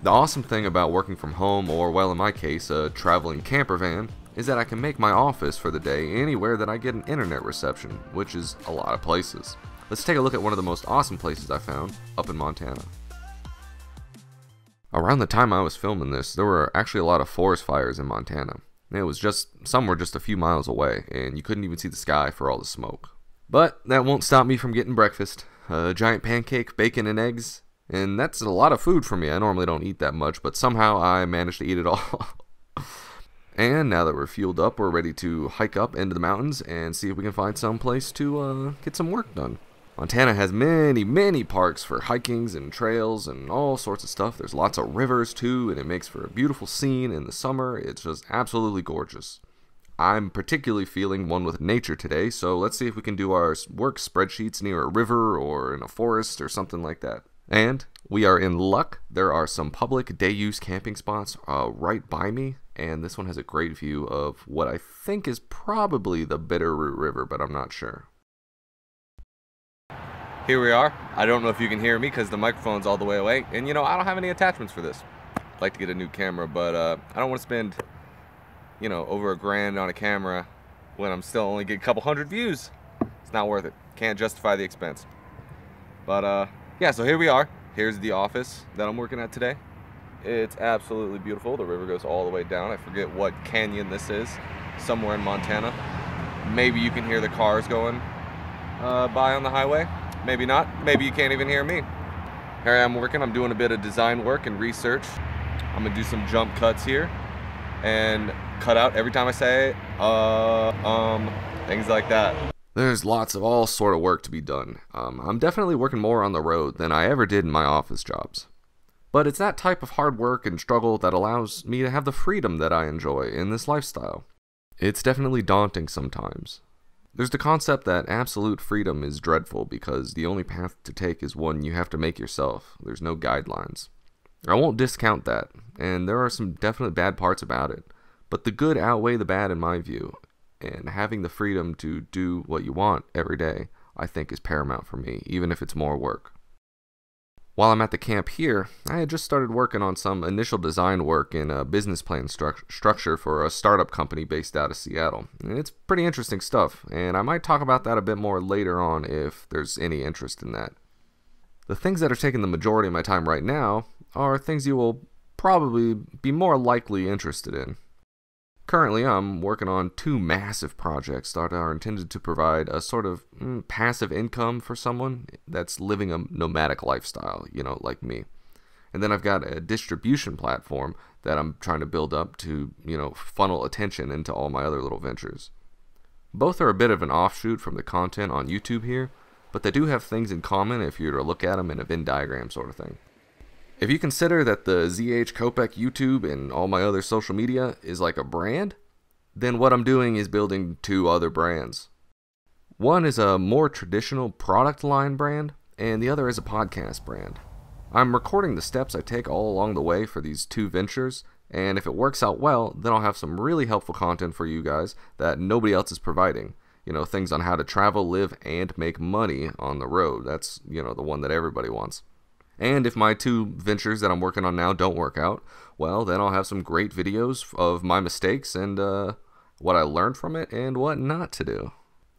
The awesome thing about working from home, or well in my case, a traveling camper van, is that I can make my office for the day anywhere that I get an internet reception, which is a lot of places. Let's take a look at one of the most awesome places I found, up in Montana. Around the time I was filming this, there were actually a lot of forest fires in Montana. Some were just a few miles away, and you couldn't even see the sky for all the smoke. But that won't stop me from getting breakfast. A giant pancake, bacon, and eggs. And that's a lot of food for me. I normally don't eat that much, but somehow I managed to eat it all. And now that we're fueled up, we're ready to hike up into the mountains and see if we can find some place to get some work done. Montana has many parks for hikings and trails and all sorts of stuff. There's lots of rivers too, and it makes for a beautiful scene in the summer. It's just absolutely gorgeous. I'm particularly feeling one with nature today, so let's see if we can do our work spreadsheets near a river or in a forest or something like that. And we are in luck. There are some public day-use camping spots right by me, and this one has a great view of what I think is probably the Bitterroot River, but I'm not sure. Here we are. I don't know if you can hear me because the microphone's all the way away, and you know, I don't have any attachments for this. I'd like to get a new camera, but I don't want to spend, you know, over $1,000 on a camera when I'm still only getting a couple hundred views. It's not worth it. Can't justify the expense. But yeah, so here we are. Here's the office that I'm working at today. It's absolutely beautiful. The river goes all the way down. I forget what canyon this is. Somewhere in Montana. Maybe you can hear the cars going by on the highway. Maybe not. Maybe you can't even hear me. Here I am working. I'm doing a bit of design work and research. I'm gonna do some jump cuts here and cut out every time I say things like that. There's lots of all sort of work to be done. I'm definitely working more on the road than I ever did in my office jobs. But it's that type of hard work and struggle that allows me to have the freedom that I enjoy in this lifestyle. It's definitely daunting sometimes. There's the concept that absolute freedom is dreadful because the only path to take is one you have to make yourself. There's no guidelines. I won't discount that, and there are some definite bad parts about it, but the good outweigh the bad in my view. And having the freedom to do what you want every day, I think is paramount for me, even if it's more work. While I'm at the camp here, I had just started working on some initial design work in a business plan structure for a startup company based out of Seattle. And it's pretty interesting stuff, and I might talk about that a bit more later on if there's any interest in that. The things that are taking the majority of my time right now are things you will probably be more likely interested in. Currently, I'm working on 2 massive projects that are intended to provide a sort of passive income for someone that's living a nomadic lifestyle, you know, like me. And then I've got a distribution platform that I'm trying to build up to, you know, funnel attention into all my other little ventures. Both are a bit of an offshoot from the content on YouTube here, but they do have things in common if you were to look at them in a Venn diagram sort of thing. If you consider that the ZH Kopek YouTube and all my other social media is like a brand, then what I'm doing is building 2 other brands. One is a more traditional product line brand, and the other is a podcast brand. I'm recording the steps I take all along the way for these 2 ventures, and if it works out well, then I'll have some really helpful content for you guys that nobody else is providing. You know, things on how to travel, live, and make money on the road. That's, you know, the one that everybody wants. And if my 2 ventures that I'm working on now don't work out, well, then I'll have some great videos of my mistakes and what I learned from it and what not to do.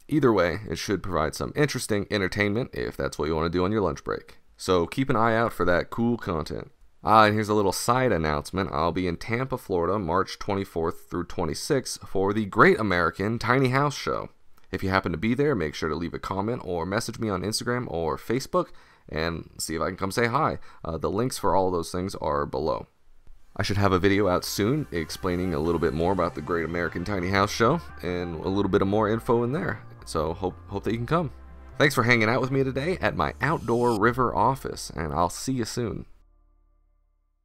Either way, it should provide some interesting entertainment if that's what you want to do on your lunch break. So keep an eye out for that cool content. And here's a little side announcement. I'll be in Tampa, Florida, March 24th through 26th for the Great American Tiny House Show. If you happen to be there, make sure to leave a comment or message me on Instagram or Facebook and see if I can come say hi. The links for all of those things are below. I should have a video out soon explaining a little bit more about the Great American Tiny House Show and a little bit of more info in there. So hope that you can come. Thanks for hanging out with me today at my outdoor river office, and I'll see you soon.